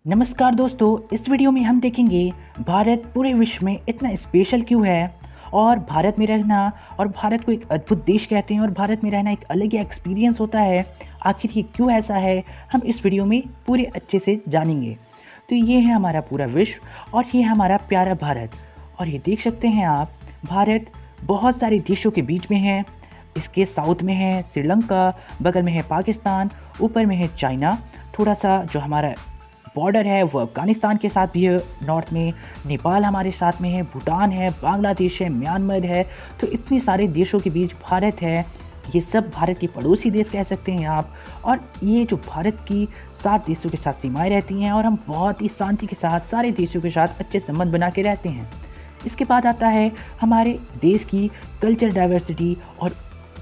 नमस्कार दोस्तों, इस वीडियो में हम देखेंगे भारत पूरे विश्व में इतना स्पेशल क्यों है और भारत में रहना और भारत को एक अद्भुत देश कहते हैं और भारत में रहना एक अलग ही एक्सपीरियंस होता है। आखिर ये क्यों ऐसा है, हम इस वीडियो में पूरे अच्छे से जानेंगे। तो ये है हमारा पूरा विश्व और ये है हमारा प्यारा भारत। और ये देख सकते हैं आप, भारत बहुत सारे देशों के बीच में है। इसके साउथ में है श्रीलंका, बगल में है पाकिस्तान, ऊपर में है चाइना, थोड़ा सा जो हमारा बॉर्डर है वो अफ़गानिस्तान के साथ भी है, नॉर्थ में नेपाल हमारे साथ में है, भूटान है, बांग्लादेश है, म्यांमार है। तो इतने सारे देशों के बीच भारत है। ये सब भारत के पड़ोसी देश कह सकते हैं आप। और ये जो भारत की 7 देशों के साथ सीमाएं रहती हैं और हम बहुत ही शांति के साथ सारे देशों के साथ अच्छे संबंध बना के रहते हैं। इसके बाद आता है हमारे देश की कल्चर डाइवर्सिटी और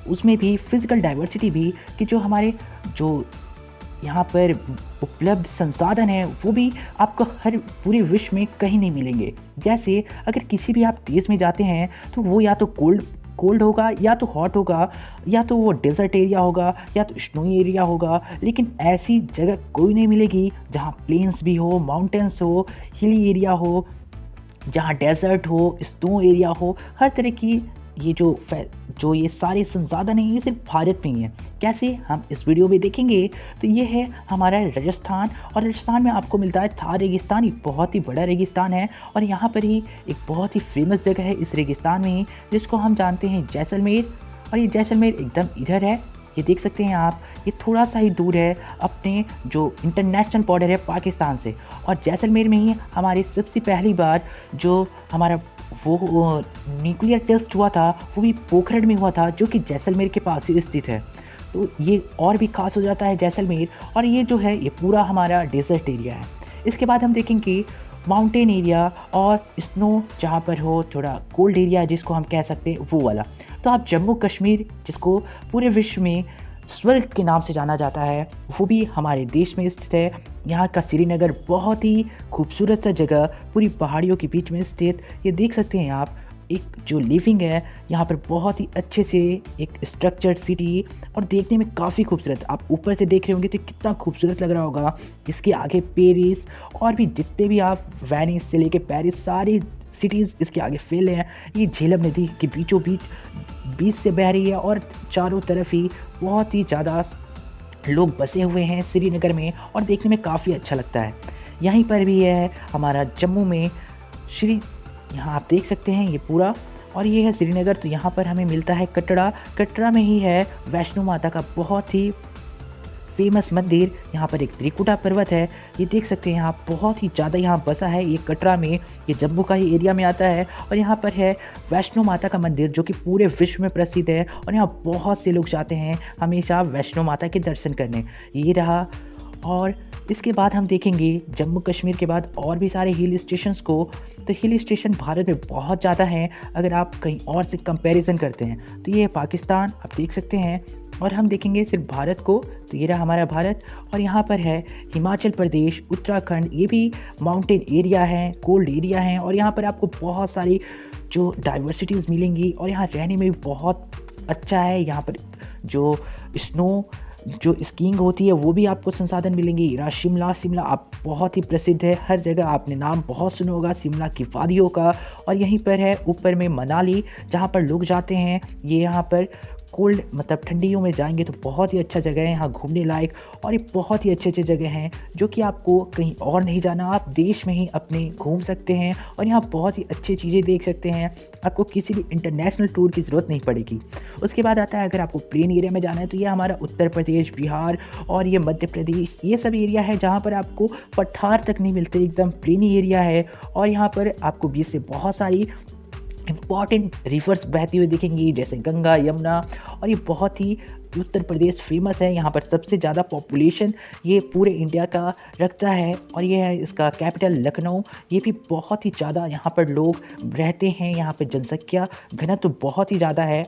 उसमें भी फिज़िकल डाइवर्सिटी भी, कि जो हमारे जो यहाँ पर उपलब्ध संसाधन हैं वो भी आपको हर पूरे विश्व में कहीं नहीं मिलेंगे। जैसे अगर किसी भी आप देश में जाते हैं तो वो या तो कोल्ड कोल्ड होगा, या तो हॉट होगा, या तो वो डेजर्ट एरिया होगा, या तो स्नोई एरिया होगा। लेकिन ऐसी जगह कोई नहीं मिलेगी जहाँ प्लेन्स भी हो, माउंटेन्स हो, हिली एरिया हो, जहाँ डेजर्ट हो, स्नो एरिया हो। हर तरह की ये जो ये सारे संसाधन हैं ये सिर्फ भारत में ही है। कैसे, हम इस वीडियो में देखेंगे। तो ये है हमारा राजस्थान, और राजस्थान में आपको मिलता है थार रेगिस्तान। एक बहुत ही बड़ा रेगिस्तान है और यहाँ पर ही एक बहुत ही फेमस जगह है इस रेगिस्तान में ही, जिसको हम जानते हैं जैसलमेर। और ये जैसलमेर एकदम इधर है, ये देख सकते हैं आप। ये थोड़ा सा ही दूर है अपने जो इंटरनेशनल बॉर्डर है पाकिस्तान से। और जैसलमेर में ही हमारी सबसे पहली बार जो हमारा वो न्यूक्लियर टेस्ट हुआ था वो भी पोखरण में हुआ था, जो कि जैसलमेर के पास ही स्थित है। तो ये और भी खास हो जाता है जैसलमेर। और ये जो है ये पूरा हमारा डेजर्ट एरिया है। इसके बाद हम देखेंगे माउंटेन एरिया और स्नो जहाँ पर हो, थोड़ा कोल्ड एरिया जिसको हम कह सकते हैं वो वाला। तो आप जम्मू कश्मीर, जिसको पूरे विश्व में स्वर्ग के नाम से जाना जाता है, वो भी हमारे देश में स्थित है। यहाँ का श्रीनगर बहुत ही खूबसूरत सा जगह, पूरी पहाड़ियों के बीच में स्थित। ये देख सकते हैं आप, एक जो लिविंग है यहाँ पर बहुत ही अच्छे से एक स्ट्रक्चर्ड सिटी, और देखने में काफ़ी खूबसूरत। आप ऊपर से देख रहे होंगे तो कितना खूबसूरत लग रहा होगा। इसके आगे पेरिस और भी जितने भी आप वेनिस से लेके पेरिस, सारी सिटीज़ इसके आगे फैले हैं। ये झेलम नदी के बीचों बीच से बह रही है और चारों तरफ ही बहुत ही ज़्यादा लोग बसे हुए हैं श्रीनगर में, और देखने में काफ़ी अच्छा लगता है। यहीं पर भी है हमारा जम्मू में यहाँ आप देख सकते हैं ये पूरा, और ये है श्रीनगर। तो यहाँ पर हमें मिलता है कटरा। कटरा में ही है वैष्णो माता का बहुत ही फेमस मंदिर। यहाँ पर एक त्रिकुटा पर्वत है, ये देख सकते हैं आप। बहुत ही ज़्यादा यहाँ बसा है ये कटरा में, ये जम्मू का ही एरिया में आता है। और यहाँ पर है वैष्णो माता का मंदिर, जो कि पूरे विश्व में प्रसिद्ध है, और यहाँ बहुत से लोग जाते हैं हमेशा वैष्णो माता के दर्शन करने। ये रहा। और इसके बाद हम देखेंगे जम्मू कश्मीर के बाद और भी सारे हिल स्टेशंस को। तो हिल स्टेशन भारत में बहुत ज़्यादा हैं, अगर आप कहीं और से कंपैरिजन करते हैं। तो ये है पाकिस्तान, आप देख सकते हैं। और हम देखेंगे सिर्फ भारत को, तो ये रहा हमारा भारत। और यहाँ पर है हिमाचल प्रदेश, उत्तराखंड, ये भी माउंटेन एरिया है, कोल्ड एरिया है, और यहाँ पर आपको बहुत सारी जो डाइवर्सिटीज़ मिलेंगी, और यहाँ रहने में भी बहुत अच्छा है। यहाँ पर जो स्नो जो स्कीइंग होती है वो भी आपको संसाधन मिलेंगे। रहा शिमला आप बहुत ही प्रसिद्ध है, हर जगह आपने नाम बहुत सुना होगा शिमला की वादियों का। और यहीं पर है ऊपर में मनाली, जहाँ पर लोग जाते हैं। ये यहाँ पर कोल्ड मतलब ठंडियों में जाएंगे तो बहुत ही अच्छा जगह है यहाँ घूमने लायक, और ये बहुत ही अच्छे अच्छे जगह हैं जो कि आपको कहीं और नहीं जाना, आप देश में ही अपने घूम सकते हैं, और यहाँ बहुत ही अच्छी चीज़ें देख सकते हैं। आपको किसी भी इंटरनेशनल टूर की ज़रूरत नहीं पड़ेगी। उसके बाद आता है अगर आपको प्लेन एरिया में जाना है, तो ये हमारा उत्तर प्रदेश, बिहार और ये मध्य प्रदेश, ये सब एरिया है जहाँ पर आपको पठार तक नहीं मिलते, एकदम प्लेनी एरिया है। और यहाँ पर आपको बीच से बहुत सारी इम्पॉर्टेंट रिवर्स बहती हुई दिखेंगी, जैसे गंगा, यमुना। और ये बहुत ही उत्तर प्रदेश फेमस है, यहाँ पर सबसे ज़्यादा पॉपुलेशन ये पूरे इंडिया का रखता है। और ये है इसका कैपिटल लखनऊ, ये भी बहुत ही ज़्यादा यहाँ पर लोग रहते हैं। यहाँ पर जनसंख्या घनत्व बहुत ही ज़्यादा है।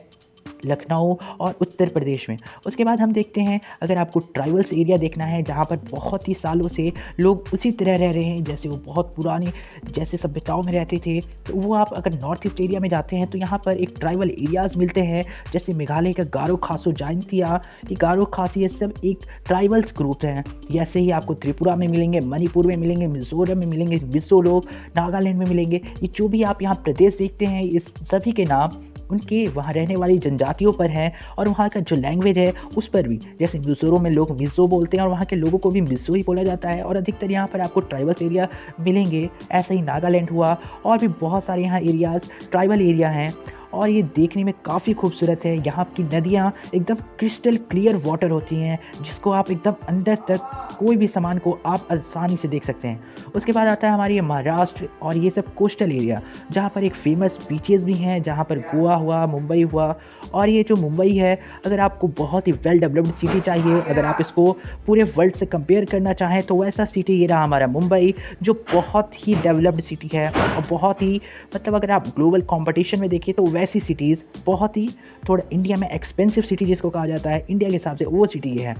लखनऊ और उत्तर प्रदेश में। उसके बाद हम देखते हैं, अगर आपको ट्राइबल्स एरिया देखना है जहाँ पर बहुत ही सालों से लोग उसी तरह रह रहे हैं जैसे वो बहुत पुरानी जैसे सभ्यताओं में रहते थे, तो वो आप अगर नॉर्थ ईस्ट एरिया में जाते हैं तो यहाँ पर एक ट्राइबल एरियाज़ मिलते हैं, जैसे मेघालय का गारो खासो जयंतिया, ये गारो खासी, ये सब एक ट्राइबल्स ग्रुप हैं। ऐसे ही आपको त्रिपुरा में मिलेंगे, मणिपुर में मिलेंगे, मिजोरम में मिलेंगे मिजो लोग, नागालैंड में मिलेंगे। ये जो भी आप यहाँ प्रदेश देखते हैं, इस सभी के नाम उनके वहाँ रहने वाली जनजातियों पर हैं और वहाँ का जो लैंग्वेज है उस पर भी। जैसे मिज़ोरम में लोग मिज़ो बोलते हैं और वहाँ के लोगों को भी मिज़ो ही बोला जाता है, और अधिकतर यहाँ पर आपको ट्राइबल्स एरिया मिलेंगे। ऐसे ही नागालैंड हुआ, और भी बहुत सारे यहाँ एरियाज़ ट्राइबल एरिया हैं, और ये देखने में काफ़ी खूबसूरत है। यहाँ की नदियाँ एकदम क्रिस्टल क्लियर वाटर होती हैं, जिसको आप एकदम अंदर तक कोई भी सामान को आप आसानी से देख सकते हैं। उसके बाद आता है हमारी ये महाराष्ट्र और ये सब कोस्टल एरिया, जहाँ पर एक फेमस बीचेस भी हैं, जहाँ पर गोवा हुआ, मुंबई हुआ। और ये जो मुंबई है, अगर आपको बहुत ही वेल डेवलप्ड सिटी चाहिए, अगर आप इसको पूरे वर्ल्ड से कंपेयर करना चाहें, तो वैसा सिटी ये रहा हमारा मुंबई, जो बहुत ही डेवलप्ड सिटी है और बहुत ही मतलब अगर आप ग्लोबल कॉम्पिटिशन में देखिए तो वैसी सिटीज़ बहुत ही थोड़ा इंडिया में एक्सपेंसिव सिटी जिसको कहा जाता है इंडिया के हिसाब से, वो सिटी ये है।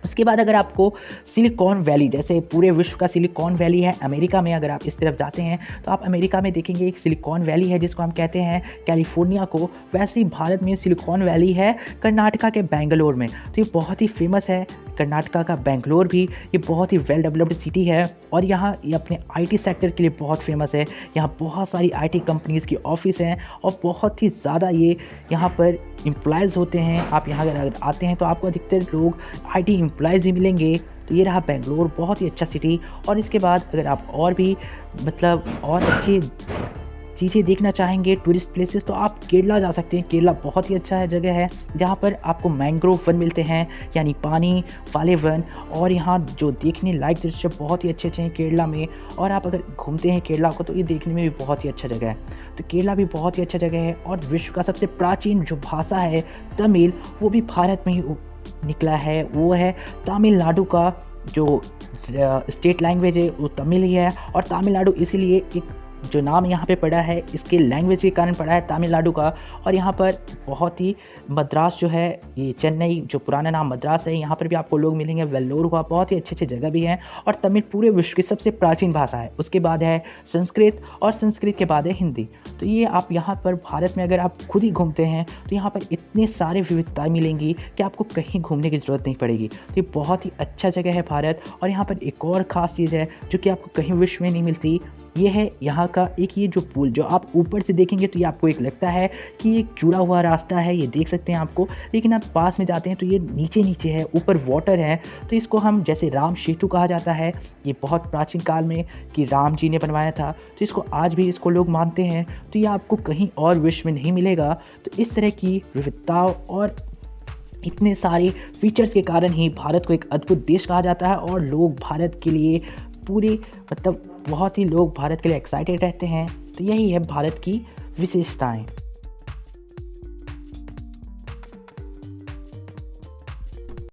उसके बाद अगर आपको सिलिकॉन वैली, जैसे पूरे विश्व का सिलिकॉन वैली है अमेरिका में, अगर आप इस तरफ जाते हैं तो आप अमेरिका में देखेंगे एक सिलिकॉन वैली है जिसको हम कहते हैं कैलिफोर्निया को। वैसे ही भारत में सिलिकॉन वैली है कर्नाटका के बेंगलोर में, तो ये बहुत ही फेमस है। कर्नाटका का बेंगलोर भी ये बहुत ही वेल डेवलप्ड सिटी है, और यहाँ ये अपने आईटी सेक्टर के लिए बहुत फेमस है। यहाँ बहुत सारी आईटी कंपनीज़ की ऑफिस हैं और बहुत ही ज़्यादा ये यहाँ पर एम्प्लॉयज़ होते हैं। आप यहाँ अगर आते हैं तो आपको अधिकतर लोग आईटी एम्प्लॉयज़ ही मिलेंगे। तो ये रहा बेंगलोर, बहुत ही अच्छा सिटी। और इसके बाद अगर आप और भी मतलब और अच्छी चीज़ें देखना चाहेंगे टूरिस्ट प्लेसेस, तो आप केरला जा सकते हैं। केरला बहुत ही अच्छा है जगह है, जहाँ पर आपको मैंग्रोव वन मिलते हैं, यानी पानी वाले वन, और यहाँ जो देखने लायक दृश्य बहुत ही अच्छे अच्छे हैं केरला में। और आप अगर घूमते हैं केरला को तो ये देखने में भी बहुत ही अच्छा जगह है। तो केरला भी बहुत ही अच्छा जगह है। और विश्व का सबसे प्राचीन जो भाषा है तमिल, वो भी भारत में ही निकला है। वो है तमिलनाडु का जो स्टेट लैंग्वेज है वो तमिल ही है, और तमिलनाडु इसीलिए एक जो नाम यहाँ पे पड़ा है इसके लैंग्वेज के कारण पड़ा है तमिलनाडु का। और यहाँ पर बहुत ही मद्रास जो है, ये चेन्नई जो पुराना नाम मद्रास है, यहाँ पर भी आपको लोग मिलेंगे। वेल्लोर हुआ, बहुत ही अच्छे अच्छे जगह भी हैं। और तमिल पूरे विश्व की सबसे प्राचीन भाषा है। उसके बाद है संस्कृत, और संस्कृत के बाद है हिंदी। तो ये आप यहाँ पर भारत में अगर आप खुद ही घूमते हैं तो यहाँ पर इतने सारे विविधताएँ मिलेंगी कि आपको कहीं घूमने की ज़रूरत नहीं पड़ेगी। तो ये बहुत ही अच्छा जगह है भारत। और यहाँ पर एक और ख़ास चीज़ है जो कि आपको कहीं विश्व में नहीं मिलती, ये है यहाँ का एक ये जो पुल, जो आप ऊपर से देखेंगे तो ये आपको एक लगता है कि एक जुड़ा हुआ रास्ता है, ये देख सकते हैं आपको, लेकिन आप पास में जाते हैं तो ये नीचे नीचे है, ऊपर वाटर है। तो इसको हम जैसे राम सेतु कहा जाता है, ये बहुत प्राचीन काल में कि राम जी ने बनवाया था, तो इसको आज भी इसको लोग मानते हैं। तो ये आपको कहीं और विश्व में नहीं मिलेगा। तो इस तरह की विविधताओं और इतने सारे फीचर्स के कारण ही भारत को एक अद्भुत देश कहा जाता है, और लोग भारत के लिए पूरे मतलब बहुत ही लोग भारत के लिए एक्साइटेड रहते हैं। तो यही है भारत की विशेषताएं।